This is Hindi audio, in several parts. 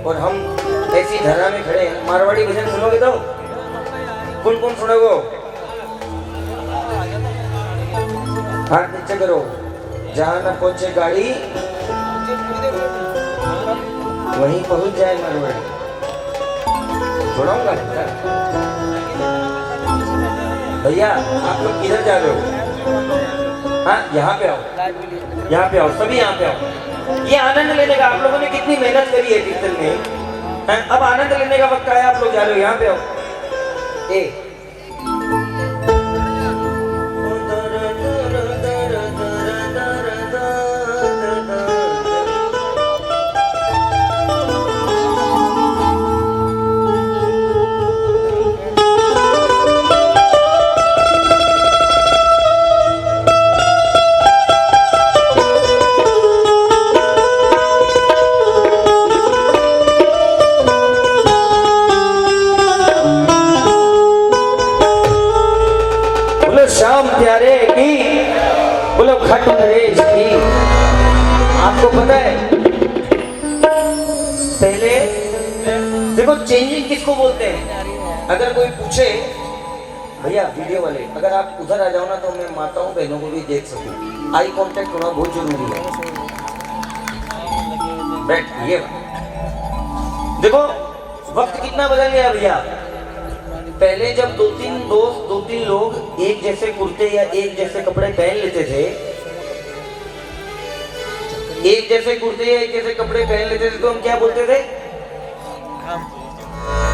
और हम ऐसी धरा में खड़े हैं। मारवाड़ी भजन सुनोगे तो कौन कौन सुनोगे? हाथ नीचे करो। जहाँ न पहुंचे गाड़ी वहीं पहुंच जाए मारवाड़ी। सुनाऊंगा भैया, आप लोग किधर जा रहे हो? हाँ, यहाँ पे आओ, यहाँ पे आओ, सभी यहाँ पे आओ। ये आनंद लेने का, आप लोगों ने कितनी मेहनत करी है कीर्तन में, अब आनंद लेने का वक्त आया, आप लोग जा रहे हो, यहाँ पे आओ। श्याम प्यारे की, बोलो खट नरेश की। आपको पता है पहले देखो चेंजिंग किसको बोलते हैं? अगर कोई पूछे भैया वीडियो वाले, अगर आप उधर आ जाओ ना तो मैं माताओं बहनों को भी देख सकूं। आई कांटेक्ट होना बहुत जरूरी है। बैठ ये देखो वक्त कितना बदल गया भैया। पहले जब दो तीन लोग एक जैसे कुर्ते या एक जैसे कपड़े पहन लेते थे, एक जैसे कुर्ते या एक जैसे कपड़े पहन लेते थे, तो हम क्या बोलते थे?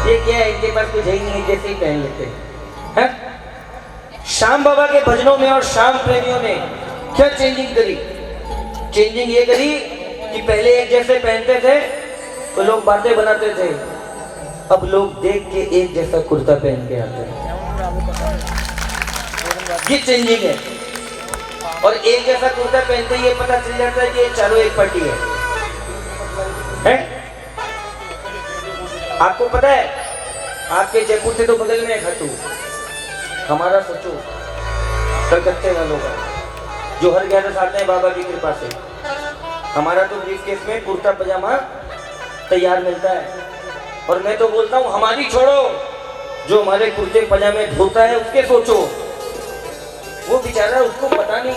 ये क्या है, इनके पास कुछ है ही नहीं, जैसे ही पहन लेते हैं। श्याम बाबा के भजनों में और श्याम प्रेमियों ने क्या चेंजिंग करी? चेंजिंग ये करी कि पहले एक जैसे पहनते थे तो लोग बातें बनाते थे, अब लोग देख के एक जैसा कुर्ता पहन के आते हैं। ये चेंजिंग है। और एक जैसा कुर्ता पहनते ही ये पता चल जाता है कि ये चारों एक पार्टी है? आपको पता है आपके जयपुर से तो बगल में है खट्टू, हमारा सोचो कलकत्ते वालों का, जो हर 11 साल में बाबा की कृपा से हमारा तो ब्रीफकेस में कुर्ता पजामा तैयार मिलता है। और मैं तो बोलता हूँ हमारी छोड़ो, जो हमारे कुर्ते पजामे धोता है उसके सोचो। वो बेचारा, उसको पता नहीं,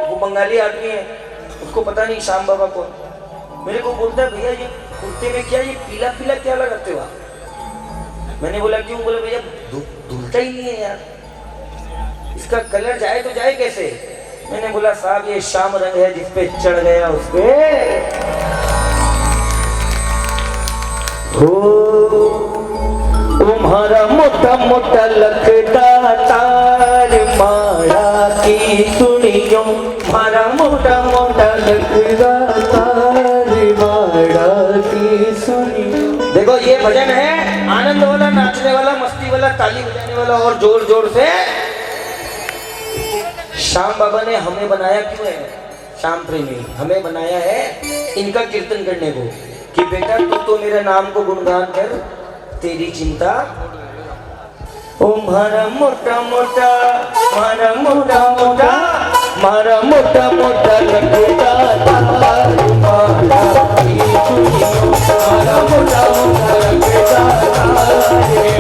वो बंगाली आदमी है, उसको पता नहीं श्याम बाबा कौन। मेरे को बोलता है भैया ये कुर्ते में क्या ये पीला पीला क्या लगाते हो आप? मैंने बोला क्यों? बोले भैया धुलता ही नहीं है यार, इसका कलर जाए तो जाए कैसे? मैंने बोला साहब ये श्याम रंग है, जिसपे चढ़ गया उसपे तुम्हारा मोटा मोटा लगता तार माड़ा की सुनियो, तुम्हारा मोटा मोटा लगता तार माड़ा की सुनियो। देखो ये भजन है आनंद वाला, नाचने वाला, मस्ती वाला, ताली बजाने वाला और जोर जोर से। श्याम बाबा ने हमें बनाया क्यों है? श्याम प्रेमी हमें बनाया है इनका कीर्तन करने को, कि बेटा तू तो मेरे नाम को गुणगान कर, तेरी चिंता ओ मारा मोटा मोटा, मारा मोटा मोटा, मारा मोटा मोटा लगता तार माड़ा की सुनियो, मारा मोटा मोटा लगता तार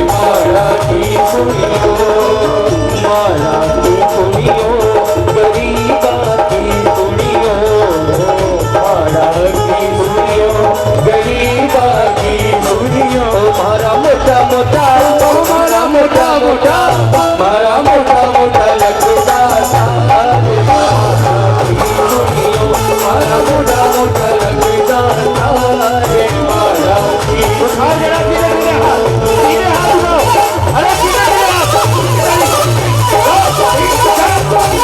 माड़ा की सुनियो, माड़ा की सुनियो, गरीबा की सुनियो, माड़ा की सुनियो, गरीबा की सुनियो, मारा मोटा मोटा, मारा मोटा मोटा, मारा मोटा मोटा लगता तार माड़ा की सुनियो, मारा मोटा मोटा लगता तार माड़ा की सुनियो।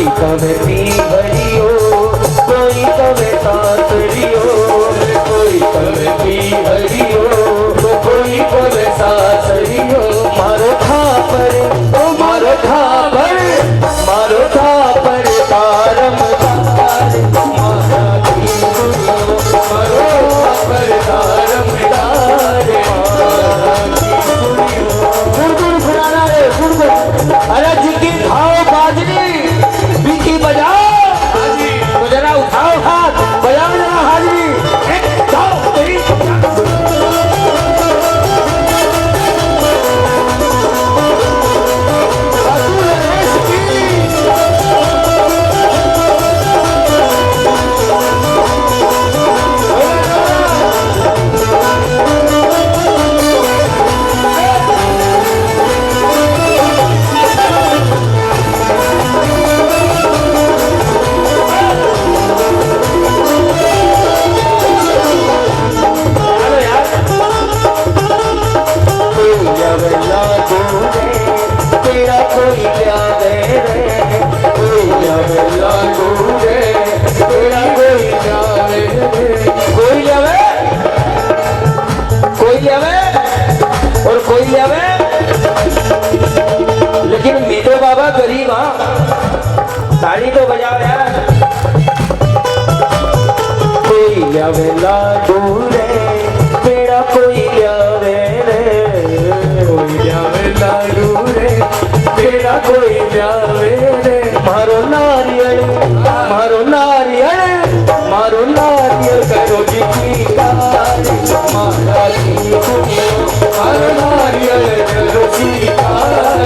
कोई कवे पी हरियो, कोई कवे सासरियो, कोई कवे पी हरियो, कोई कवे सासरियो। मारो थापर, मारो थापर, मारो थापर तारम तार, मारा की सुनियो, मारो थापर तारम तार, मारा की सुनियो। गुड़ फुराना रे गुड़, अरे जिनकी खाओ बाजरी बीकी बजाओ हाजी, तो जरा उठाओ हाथ बजाओ जरा हाजरी, एक जाओ तेरी लेकिन मेरे बाबा गरीब, हाँ ताली तो बजाओ यार। कोई लावे लाडू रे पेड़ा, कोई लावे रे, कोई लावे लाडू रे पेड़ा, कोई लावे रे। मारो नारियल, मारो नारियल, मारो नारियल करो जी की कार, मारा की सुनियो, मारो नारियल करो जी कार,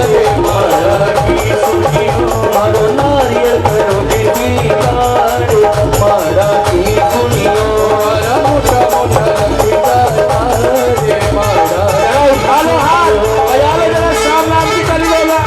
मारा की सुनियो, मारो नारियल करो जी की कार, मारा की सुनियो। मारा मोटा मोटा लगता रे मारा, उठा लो हाथ बजा लो जरा, शाम नाम की करी लेगा।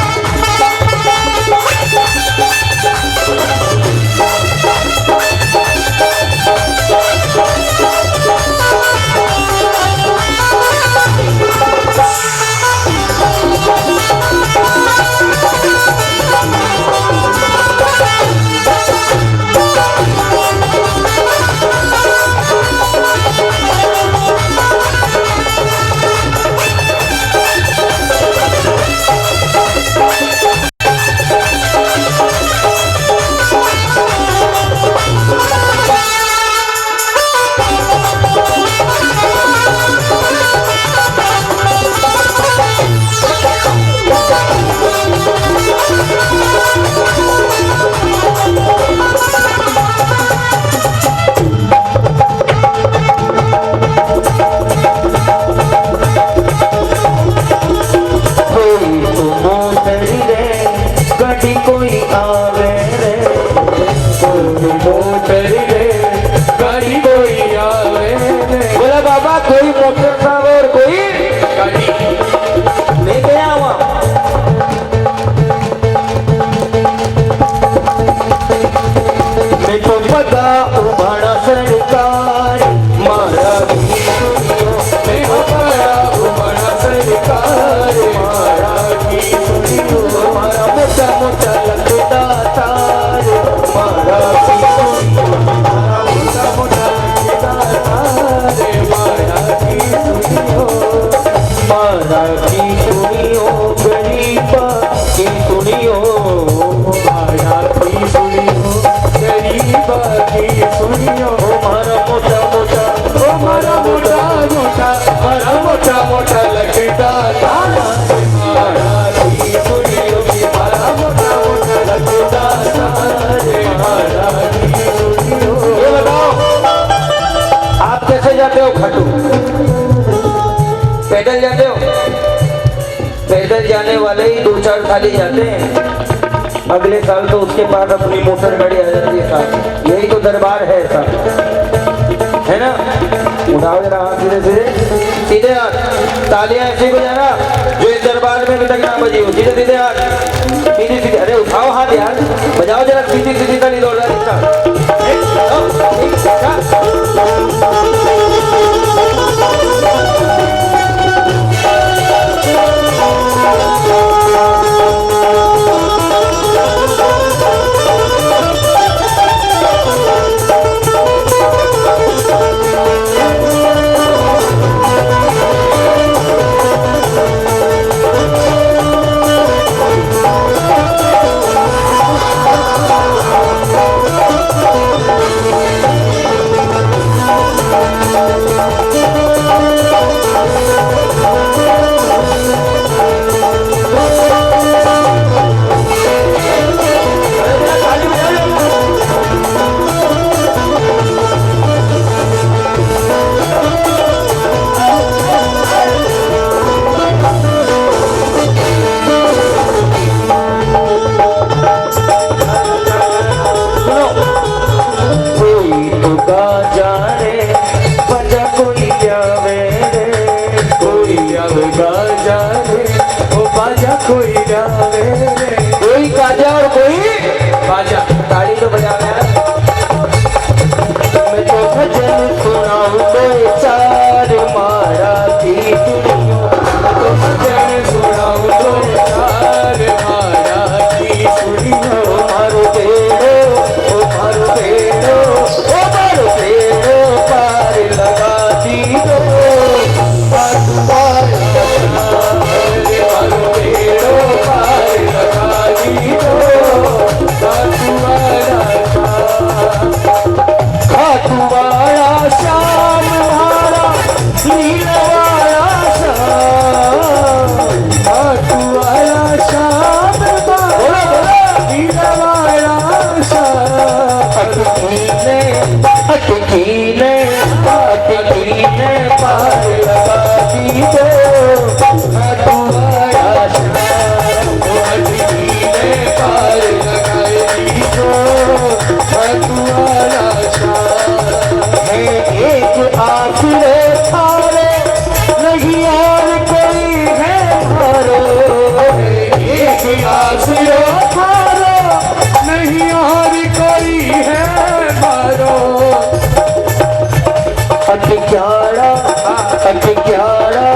पैदल जाते हो? पैदल जाने वाले ही 2-4 थाली जाते हैं, अगले साल तो उसके बाद अपनी मोटर गाड़ी आ जाती है साथ। यही तो दरबार है साथ, है ना? उठाओ जरा हाथ सीधे सीधे, सीधे हाथ, तालियां ऐसे बजाना जो इस दरबार में अभी तक ना बजी हो। सीधे सीधे हाथ, सीधे सीधे, अरे उठाओ हाथ यार, बजाओ जरा सीधी सीधी ताली दौड़ रहा है। ताली तो बजा यार। मैं तो भजन सुनाऊं तो चार मारा की दुनिया, तो भजन सुनाऊं तो चार मारा की दुनिया। मारो बेड़ो ओ मारो बेड़ो ओ मारो बेड़ो पार लगा दी दो, मारो बेड़ो पार लगा दी दो। खाटूवाड़ा श्याम मारा लीलवाड़ा श्याम, खाटूवाड़ा श्याम मारा लीलवाड़ा श्याम। अटकीने अटकीने अटकीने पार लगा दी दो, खाटूवाड़ा श्याम अटकीने पार लगा दी दो, खाटूवाड़ा है। एक आखिरे थारे नहीं और कोई है मारो, एक आखिरे थारे नहीं और कोई है मारो। अटक्यारा अटक्यारा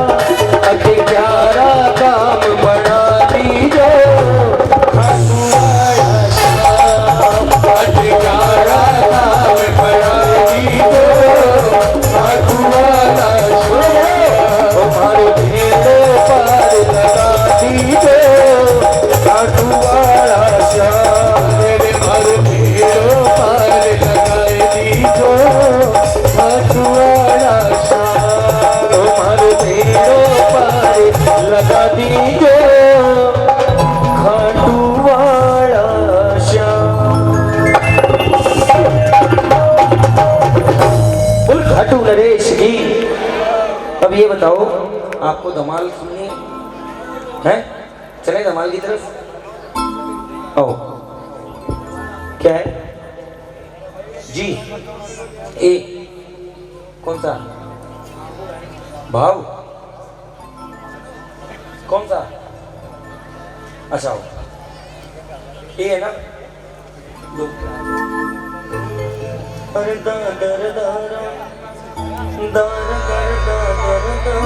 अटक्यारा काम बना दीजो, अटक्यारा काम बना दीजो। मारो भेड़ो पार लगा दीजो, खाटूवाड़ा श्याम मेरे मारो भेड़ो पार लगा दीजो, खाटूवाड़ा श्याम मारो भेड़ो पार लगा दीजो, खाटूवाड़ा श्याम। खाटू नरेश की। अब ये बताओ, आपको धमाल सुननी है? चले धमाल की तरफ। आओ, क्या है जी? ए कौन सा भाव? कौन सा? अच्छा आओ, ये है ना दो। अरे दर दर दर दर दर दर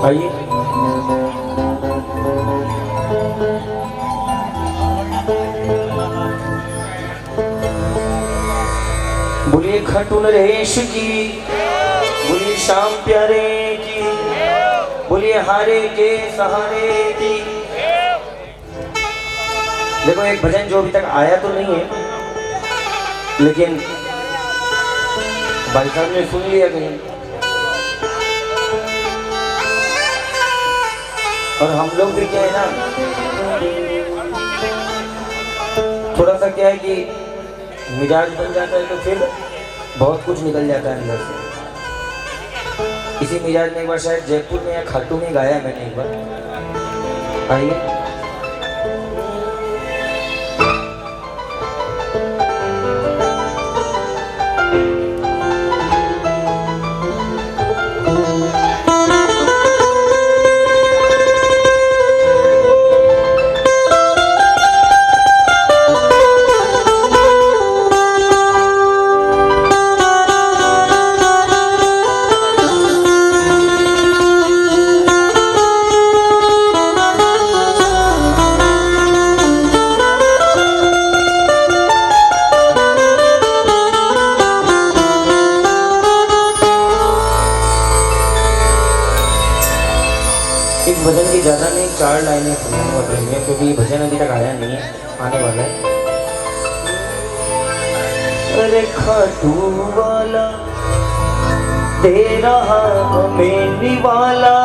आइए। बोलिए खाटू नरेश की, बोलिए श्याम प्यारे की, बोलिए हारे के सहारे की। देखो एक भजन जो अभी तक आया तो नहीं है, लेकिन भाई साहब ने सुन लिया कहीं, और हम लोग भी क्या है ना, थोड़ा सा क्या है कि मिजाज बन जाता है तो फिर बहुत कुछ निकल जाता है अंदर से। इसी मिजाज में एक बार शायद जयपुर में या खाटू में गाया मैंने एक बार। आइए। इस भजन की ज़्यादा नहीं, 4 लाइनें सुनूंगा प्रेमियों, क्योंकि भजन अभी तक आया नहीं है, आने वाला है। अरे खाटू वाला दे रहा हमें निवाला,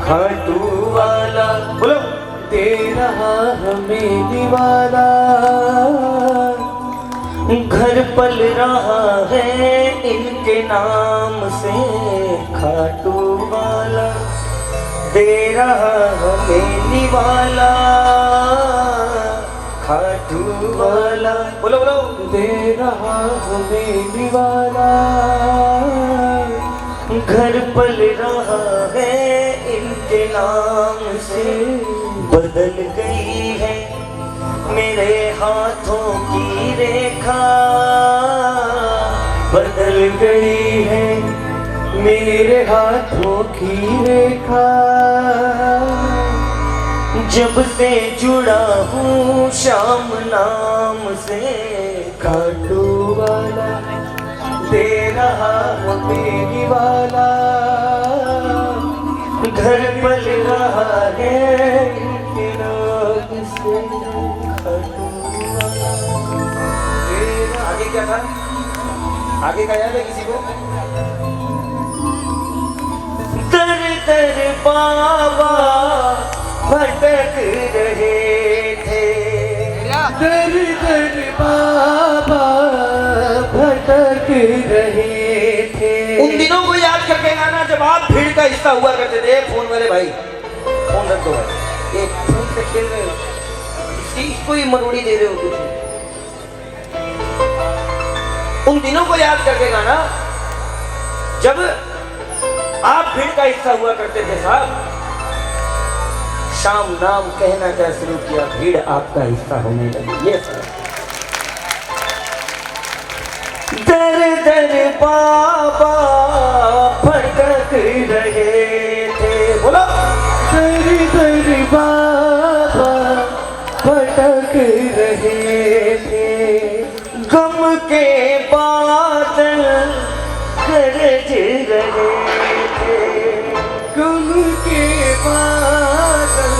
खाटू वाला बोलो दे रहा हमें निवाला, घर पल रहा है इनके नाम से, खाटू वाला दे रहा हमें निवाला, खाटू वाला बोलो बोलो दे रहा हमें निवाला, घर पल रहा है इनके इनके नाम से बदल गई है मेरे हाथों की रेखा, बदल गई है मेरे हाथों की रेखा। जब से जुड़ा हूँ श्याम नाम से, खाटू वाला दे रहा हमें वाला, घर पल रहा है इनके नाम से। खाटू वाला आगे क्या था? आगे का याद है किसी को? दर दर बाबा भटक रहे थे, दर दर बाबा भटक रहे थे। उन दिनों को याद करके गाना जब आप भीड़ का हिस्सा हुआ करते थे। फोन वाले भाई फोन रख दो भाई, ये फोन से खेल रहे हो, इसको ही मरोड़ी दे रहे हो कुछ। उन दिनों को याद करके गाना जब आप भीड़ का हिस्सा हुआ करते थे साहब। शाम नाम कहना क्या शुरू किया, भीड़ आपका हिस्सा होने लगी। ये सर दर दर बाबा भटक रहे थे, बोलो दर दर बाबा भटक रहे थे। गम के बादल गरज रहे थे, गम के बादल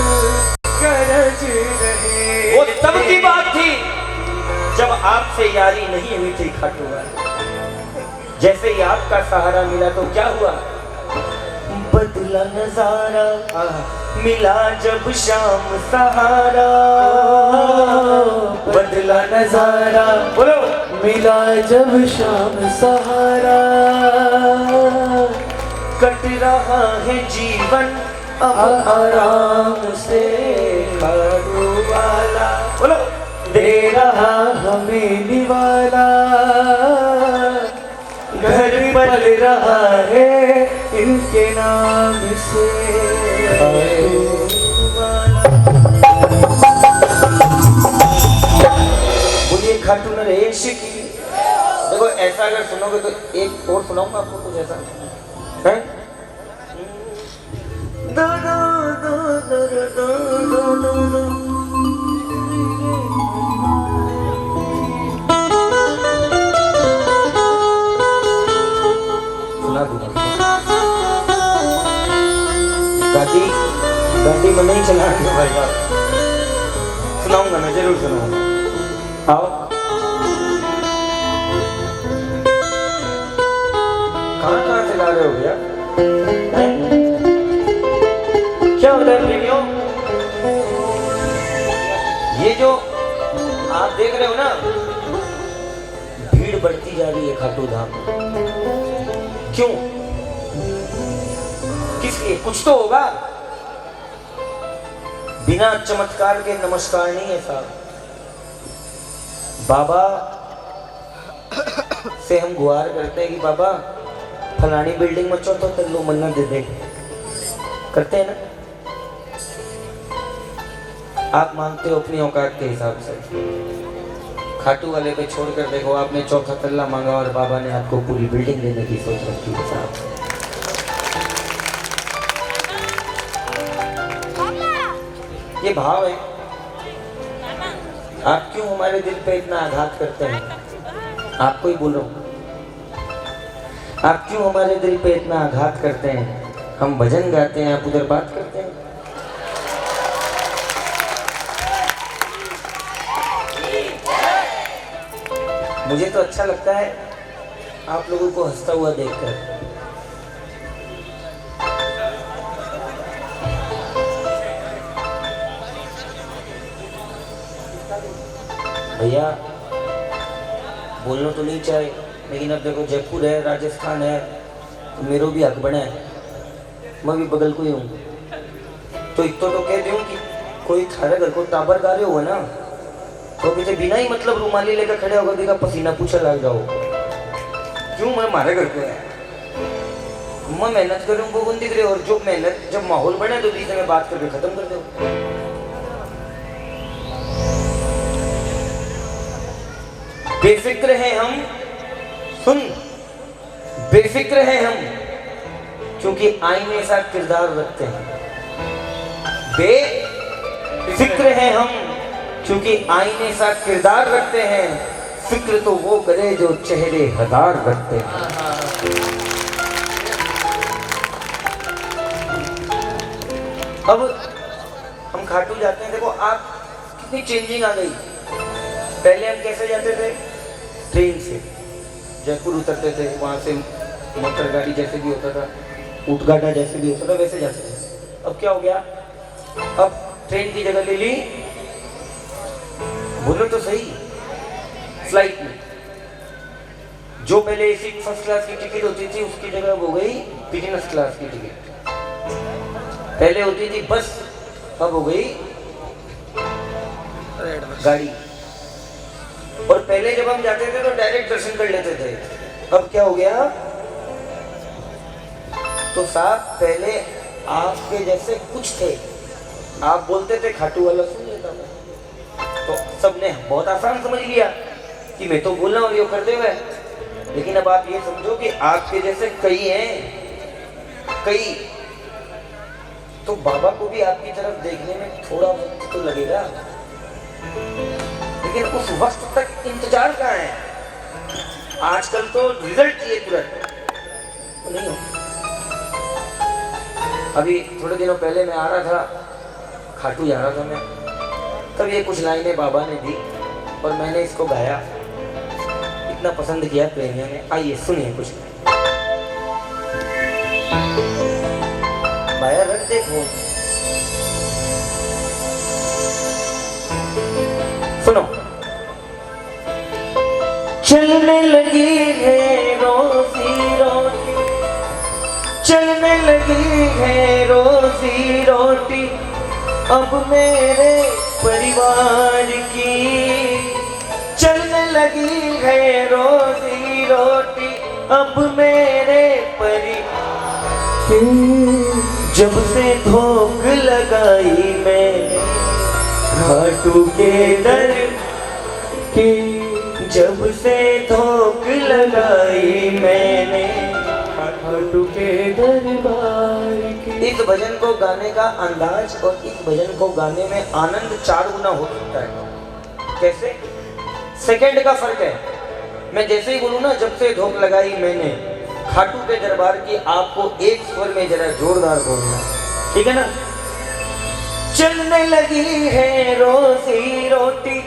गरज रहे। वो तब की बात थी जब आपसे यारी नहीं हुई थी खाटू वाले। जैसे ही आपका सहारा मिला तो क्या हुआ, बदला नजारा मिला जब शाम सहारा, बदला नजारा बोलो मिला जब शाम सहारा। कट रहा है जीवन अब आराम से, खाटू वाला बोलो दे रहा हमें निवाला, घर पल रहा है इनके नाम से। बोलिए खाटू नरेश की। देखो ऐसा अगर सुनोगे तो एक और सुनाऊंगा आपको कुछ ऐसा है। दो दो दो दो दो दो दो दो। सुना दूंगा। गाड़ी में नहीं चलाना भाई बात, सुनाऊंगा मैं, जरूर सुनाऊंगा। आओ कहाँ से ला रहे हो भैया? क्या होता है प्रेमियों, ये जो आप देख रहे हो ना, भीड़ बढ़ती जा रही है खाटू धाम। क्यों? किस लिए? कुछ तो होगा। बिना चमत्कार के नमस्कार नहीं है साहब। बाबा से हम गुहार करते हैं कि बाबा फलानी बिल्डिंग में चौथो तल्लो मन्नत दे दे, करते हैं ना। आप मांगते हो अपनी औकात के हिसाब से। खाटू वाले पे छोड़कर देखो, आपने चौथा तल्ला मांगा और बाबा ने आपको पूरी बिल्डिंग देने की सोच रखी है साहब। ये भाव है। आप क्यों हमारे दिल पे इतना आघात करते हैं? आपको ही बोल रहा हूँ, आप क्यों हमारे दिल पे इतना आघात करते हैं? हम भजन गाते हैं, आप उधर बात करते हैं। मुझे तो अच्छा लगता है आप लोगों को हंसता हुआ देखकर। भैया बोलना तो नहीं चाहे, लेकिन अब देखो जयपुर है, राजस्थान है, तो मेरे भी हक बना है। मैं भी बगल को ही हूँ, तो इतो तो कह दूँ कि कोई थारे घर को टाबर गा रहे हो ना, तो पीछे बिना ही मतलब रुमाली लेकर खड़े होकर देखा पसीना पूछा लग जाओ, क्यों मैं मारे घर को है। मैं मेहनत करूँ वो कौन दिख रहे, और जो मेहनत जब माहौल बने तो बीच में बात करके खत्म कर दो। बेफिक्र हैं हम, सुन, बेफिक्र हैं हम क्योंकि आईने सा किरदार रखते हैं। बेफिक्र हैं हम क्योंकि आईने सा किरदार रखते हैं। फिक्र तो वो करे जो चेहरे हजार रखते हैं। अब हम खाटू जाते हैं, देखो आप कितनी चेंजिंग आ गई। पहले हम कैसे जाते थे? ट्रेन से जयपुर उतरते थे, वहाँ से मोटर गाड़ी जैसे भी होता था, ऊँटगाड़ा जैसे भी होता था वैसे जाते थे। अब क्या हो गया? अब ट्रेन की जगह ले ली, बोलो तो सही, फ्लाइट में। जो पहले एसी फर्स्ट क्लास की टिकट होती थी उसकी जगह हो गई बिजनेस क्लास की टिकट। पहले होती थी बस, अब हो गई गाड़ी। और पहले जब हम जाते थे तो डायरेक्ट दर्शन कर लेते थे, अब क्या हो गया? तो साहब पहले आपके जैसे कुछ थे, आप बोलते थे खाटू वाला सुन लेता था, तो सबने बहुत आसान समझ लिया कि मैं तो बोल रहा हूँ ये करते हुए। लेकिन अब आप ये समझो कि आपके जैसे कई हैं, कई, तो बाबा को भी आपकी तरफ देखने में थोड़ा वक्त तो लगेगा, लेकिन उस वक्त तक इंतजार कहाँ है? आजकल तो रिजल्ट चाहिए तुरंत, तो नहीं हो। अभी थोड़े दिनों पहले मैं आ रहा था, खाटू जा रहा था मैं, तब ये कुछ लाइनें बाबा ने दी और मैंने इसको गाया, इतना पसंद किया प्रेमियों ने। आइए सुनिए कुछ। भाया रख देखो, सुनो। चलने लगी है रोजी रोटी, चलने लगी है रोजी रोटी अब मेरे परिवार की। चलने लगी है रोजी रोटी अब मेरे परिवार की। जब से धोख लगाई मैं खाटू के दर की, जब से धोख लगाई मैंने खाटू के दरबार की। इस भजन को गाने का अंदाज और इस भजन को गाने में आनंद 4 गुना हो सकता है। कैसे? सेकंड का फर्क है। मैं जैसे ही बोलूं ना, जब से धोख लगाई मैंने खाटू के दरबार की, आपको एक स्वर में जरा जोरदार बोलना, ठीक है ना? चलने लगी है रोजी रोटी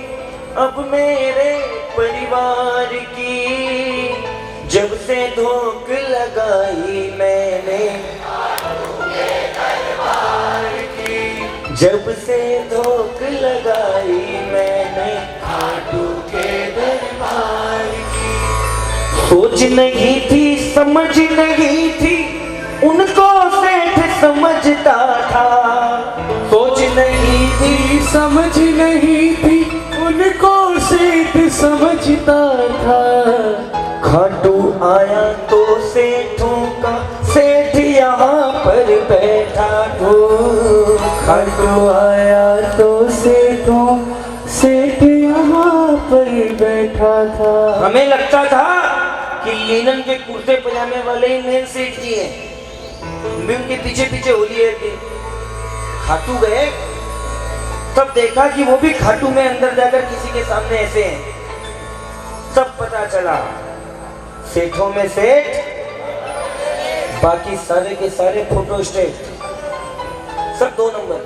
अब मेरे परिवार की। जब से धोख लगाई मैंने खाटू के दरबार की। जब से धोख लगाई मैंने खाटू के दरबार की। सोच नहीं थी, समझ नहीं थी, उनको सेठ समझता था। सोच नहीं थी, समझ नहीं थी, उनको सेठ समझता था। खाटू आया तो सेठों का सेठ यहाँ पर बैठा हो। खाटू आया तो सेठों सेठ यहाँ पर बैठा था। हमें लगता था कि लीनन के कुर्ते पजामे वाले ही मेन सेठ जी हैं। मैं उनके पीछे पीछे होली है कि खाटू गए, तब देखा कि वो भी खाटू में अंदर जाकर किसी के सामने ऐसे हैं। तब पता चला सेठों में सेठ, बाकी सारे के सारे फोटो स्टेट, सब 2 नंबर,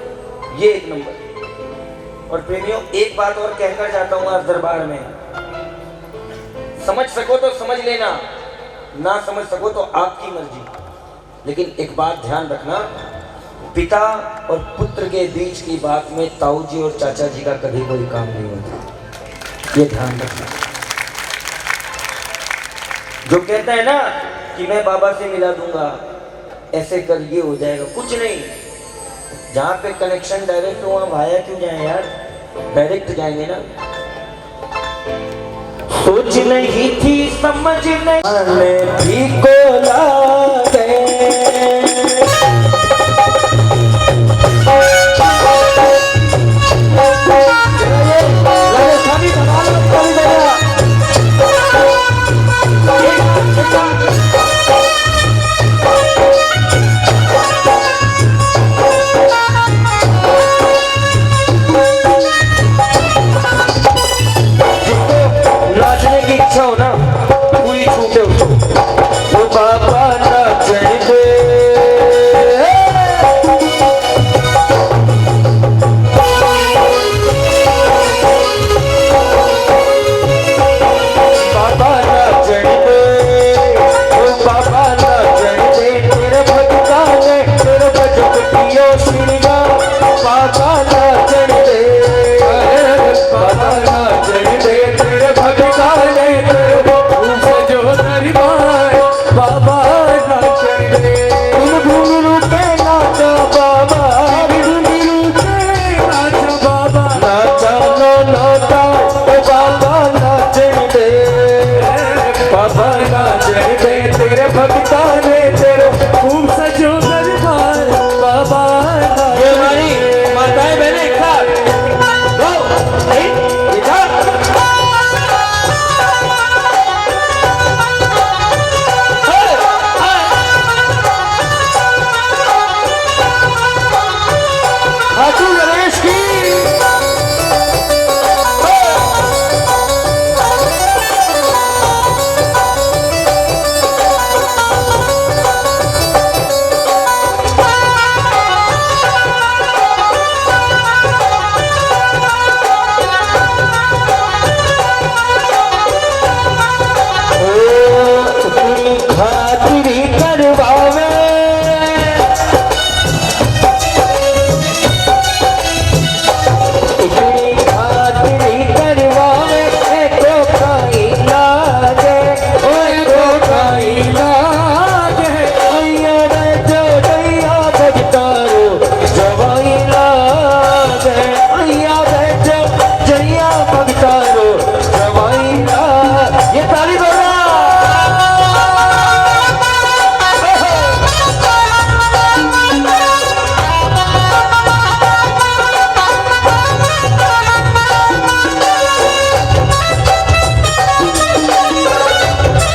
ये 1 नंबर। और प्रेमियों, एक बात और कहकर जाता हूं आज दरबार में, समझ सको तो समझ लेना, ना समझ सको तो आपकी मर्जी। लेकिन एक बात ध्यान रखना, पिता और पुत्र के बीच की बात में ताऊ जी और चाचा जी का कभी कोई काम नहीं होता, ये ध्यान रखना। जो कहता है ना कि मैं बाबा से मिला दूंगा, ऐसे कर ये हो जाएगा, कुछ नहीं। जहाँ पे कनेक्शन डायरेक्ट हो वहाँ भाया क्यों जाए यार, डायरेक्ट जाएंगे ना। सोच नहीं थी, समझ नहीं भी को ला गए। माताएं बहनें